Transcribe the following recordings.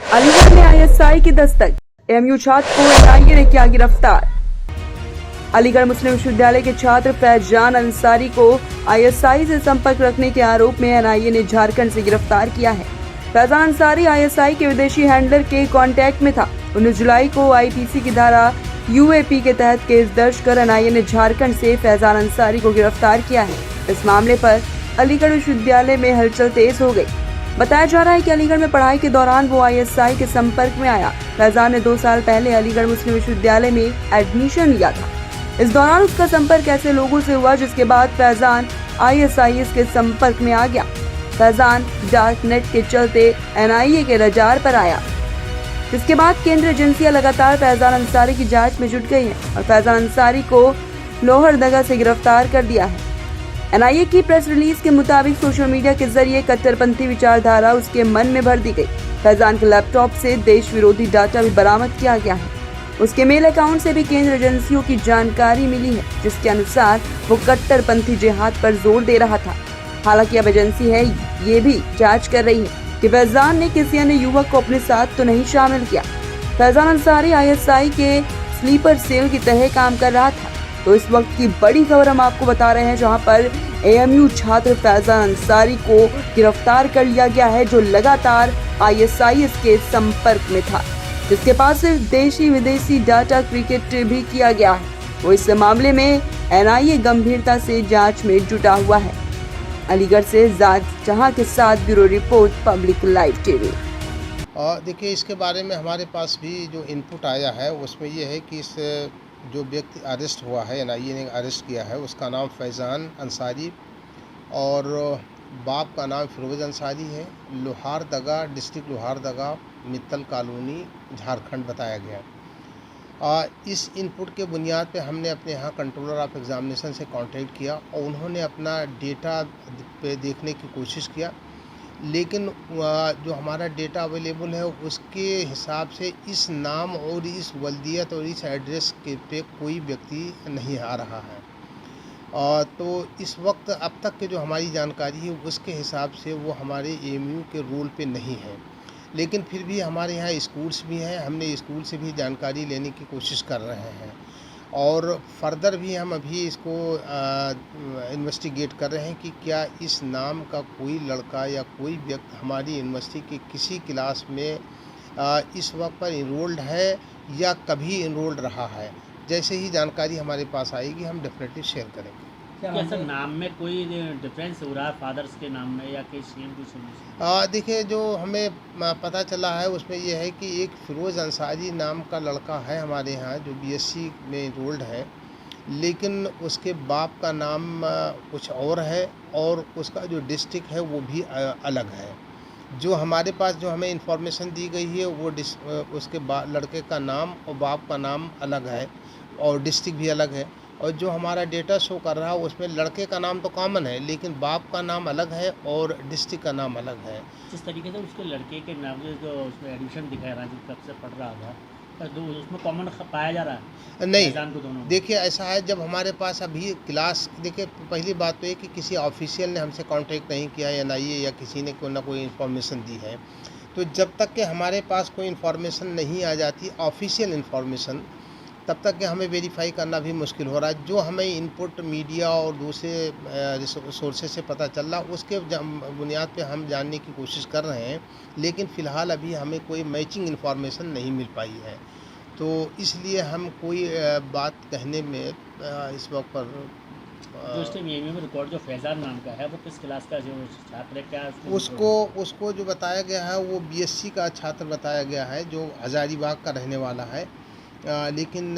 अलीगढ़ में आईएसआई की दस्तक, एएमयू छात्र को एनआईए ने किया गिरफ्तार। अलीगढ़ मुस्लिम विश्वविद्यालय के छात्र फैजान अंसारी को आईएसआई से संपर्क रखने के आरोप में एनआईए ने झारखंड से गिरफ्तार किया है। फैजान अंसारी आईएसआई के विदेशी हैंडलर के कांटेक्ट में था। 19 जुलाई को आईपीसी की धारा यूएपी के तहत केस दर्ज कर एनआईए ने झारखंड से फैजान अंसारी को गिरफ्तार किया है। इस मामले पर अलीगढ़ विश्वविद्यालय में हलचल तेज हो गई। बताया जा रहा है कि अलीगढ़ में पढ़ाई के दौरान वो आईएसआई के संपर्क में आया। फैजान ने 2 साल पहले अलीगढ़ मुस्लिम विश्वविद्यालय में एडमिशन लिया था। इस दौरान उसका संपर्क ऐसे लोगों से हुआ जिसके बाद फैजान आईएसआईएस के संपर्क में आ गया। फैजान डार्क नेट के चलते एनआईए के रडार पर आया, जिसके बाद केंद्रीय एजेंसियां लगातार फैजान अंसारी की जांच में जुट गई हैं और फैजान अंसारी को लोहरदगा से गिरफ्तार कर दिया है। एनआईए की प्रेस रिलीज के मुताबिक सोशल मीडिया के जरिए कट्टरपंथी विचारधारा उसके मन में भर दी गई। फैजान के लैपटॉप से देश विरोधी डाटा भी बरामद किया गया है। उसके मेल अकाउंट से भी केंद्र एजेंसियों की जानकारी मिली है, जिसके अनुसार वो कट्टरपंथी जिहाद पर जोर दे रहा था। हालांकि अब एजेंसी है ये भी जांच कर रही है कि फैजान ने किसी अन्य युवक को अपने साथ तो नहीं शामिल किया। फैजान अंसारी आईएसआई के स्लीपर सेल की तरह काम कर रहा था। तो इस वक्त की बड़ी खबर हम आपको बता रहे हैं, जहां पर एएमयू छात्र फैजान अंसारी को गिरफ्तार कर लिया गया है, जो लगातार आईएसआईएस के संपर्क में था, जिसके पास सिर्फ देशी विदेशी डाटा क्रिकेट भी किया गया है। वो इस मामले में एनआईए गंभीरता से जांच में जुटा हुआ है। अलीगढ़ से जहां के साथ bureau report, public live TV. देखिए, इसके बारे में हमारे पास भी जो इनपुट आया है उसमें ये है कि इस जो व्यक्ति अरेस्ट हुआ है, एनआईए ने अरेस्ट किया है, उसका नाम फैजान अंसारी और बाप का नाम फिरोज अंसारी है। लोहारदगा, डिस्ट्रिक्ट लोहारदगा, मित्तल कॉलोनी, झारखंड बताया गया। इस इनपुट के बुनियाद पे हमने अपने यहाँ कंट्रोलर ऑफ एग्जामिनेशन से कांटेक्ट किया और उन्होंने अपना डेटा पे देखने की कोशिश किया, लेकिन जो हमारा डेटा अवेलेबल है उसके हिसाब से इस नाम और इस वल्दियत और इस एड्रेस के पे कोई व्यक्ति नहीं आ रहा है। तो इस वक्त अब तक के जो हमारी जानकारी है उसके हिसाब से वो हमारे एएमयू के रोल पे नहीं है, लेकिन फिर भी हमारे यहाँ स्कूल्स भी हैं। हमने स्कूल से भी जानकारी लेने की कोशिश कर रहे हैं और फर्दर भी हम अभी इसको इन्वेस्टिगेट कर रहे हैं कि क्या इस नाम का कोई लड़का या कोई व्यक्ति हमारी यूनिवर्सिटी के किसी क्लास में इस वक्त पर इनरोल्ड है या कभी इनरोल्ड रहा है। जैसे ही जानकारी हमारे पास आएगी हम डेफिनेटली शेयर करेंगे। क्या सर नाम में कोई डिफरेंस हो रहा है फादर्स के नाम में या कि सेम टू सेम? देखिए, जो हमें पता चला है उसमें यह है कि एक फिरोज़ अंसारी नाम का लड़का है हमारे यहाँ जो बीएससी में इनरोल्ड है, लेकिन उसके बाप का नाम कुछ और है और उसका जो डिस्ट्रिक्ट है वो भी अलग है। जो हमारे पास जो हमें इंफॉर्मेशन दी गई है वो उसके लड़के का नाम और बाप का नाम अलग है और डिस्ट्रिक्ट भी अलग है, और जो हमारा डेटा शो कर रहा है उसमें लड़के का नाम तो कॉमन है लेकिन बाप का नाम अलग है और डिस्ट्रिक्ट का नाम अलग है। जिस तरीके से उसके लड़के के नाम जो उसमें एडमिशन दिखाया रहा है, जो कब से पढ़ रहा था, तो उसमें कॉमन पाया जा रहा है? नहीं, देखिए ऐसा है, जब हमारे पास अभी क्लास, देखिए पहली बात तो ये कि किसी ऑफिशियल ने हमसे कांटेक्ट नहीं किया है, एनआईए या किसी ने कोई ना कोई इन्फॉर्मेशन दी है। तो जब तक कि हमारे पास कोई इन्फॉर्मेशन नहीं आ जाती ऑफिशियल इन्फॉर्मेशन, तब तक कि हमें वेरीफाई करना भी मुश्किल हो रहा है। जो हमें इनपुट मीडिया और दूसरे सोर्सेज से पता चल रहा उसके बुनियाद पे हम जानने की कोशिश कर रहे हैं, लेकिन फ़िलहाल अभी हमें कोई मैचिंग इन्फॉर्मेशन नहीं मिल पाई है। तो इसलिए हम कोई बात कहने में इस वक्त पर जो इसके एएमयू में रिकॉर्ड जो फैजान नाम का है वो किस क्लास का जो छात्र है, क्या उसको जो बताया गया है वो बीएससी का छात्र बताया गया है जो हज़ारीबाग का रहने वाला है। लेकिन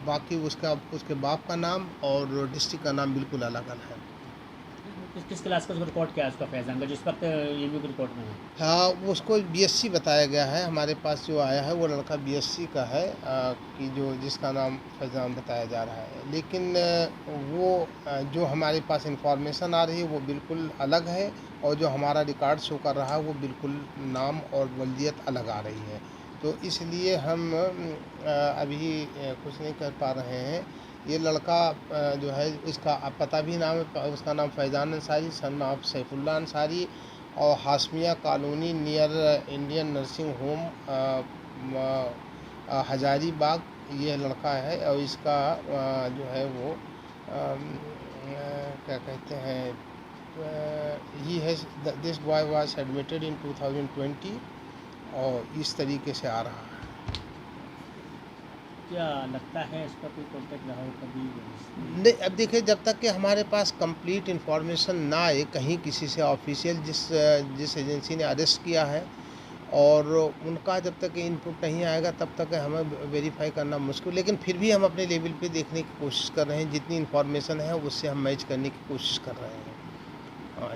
बाकी उसके बाप का नाम और डिस्ट्रिक्ट का नाम बिल्कुल अलग अलग है। किस क्लास का रिकॉर्ड क्या है उसका फैजान का, जिस वक्त एएमयू के रिकॉर्ड में है? हाँ, उसको बीएससी बताया गया है। हमारे पास जो आया है वो लड़का बीएससी का है कि जिसका नाम फैजान बताया जा रहा है, लेकिन वो जो हमारे पास इंफॉर्मेशन आ रही है वो बिल्कुल अलग है और जो हमारा रिकॉर्ड शो कर रहा है वो बिल्कुल नाम और वल्दियत अलग आ रही है। तो इसलिए हम अभी कुछ नहीं कर पा रहे हैं। ये लड़का जो है इसका पता भी नाम है, उसका नाम फैजान अंसारी, सन ऑफ सैफुल्ला अंसारी, और Hashmiya colony near Indian nursing home Hazaribagh ये लड़का है। और इसका जो है वो क्या कहते हैं he has this boy was admitted in 2020 और इस तरीके से आ रहा है। क्या लगता है इसका कोई कॉन्टेक्ट रहा हो कभी? नहीं, अब देखिए, जब तक कि हमारे पास कंप्लीट इन्फॉर्मेशन ना आए कहीं किसी से ऑफिशियल जिस एजेंसी ने अरेस्ट किया है, और उनका जब तक इनपुट नहीं आएगा तब तक हमें वेरीफाई करना मुश्किल। लेकिन फिर भी हम अपने लेवल पे देखने की कोशिश कर रहे हैं, जितनी इन्फॉर्मेशन है उससे हम मैच करने की कोशिश कर रहे हैं।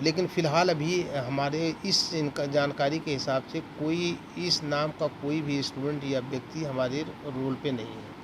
लेकिन फ़िलहाल अभी हमारे इस इनका जानकारी के हिसाब से कोई इस नाम का कोई भी स्टूडेंट या व्यक्ति हमारे रोल पे नहीं है।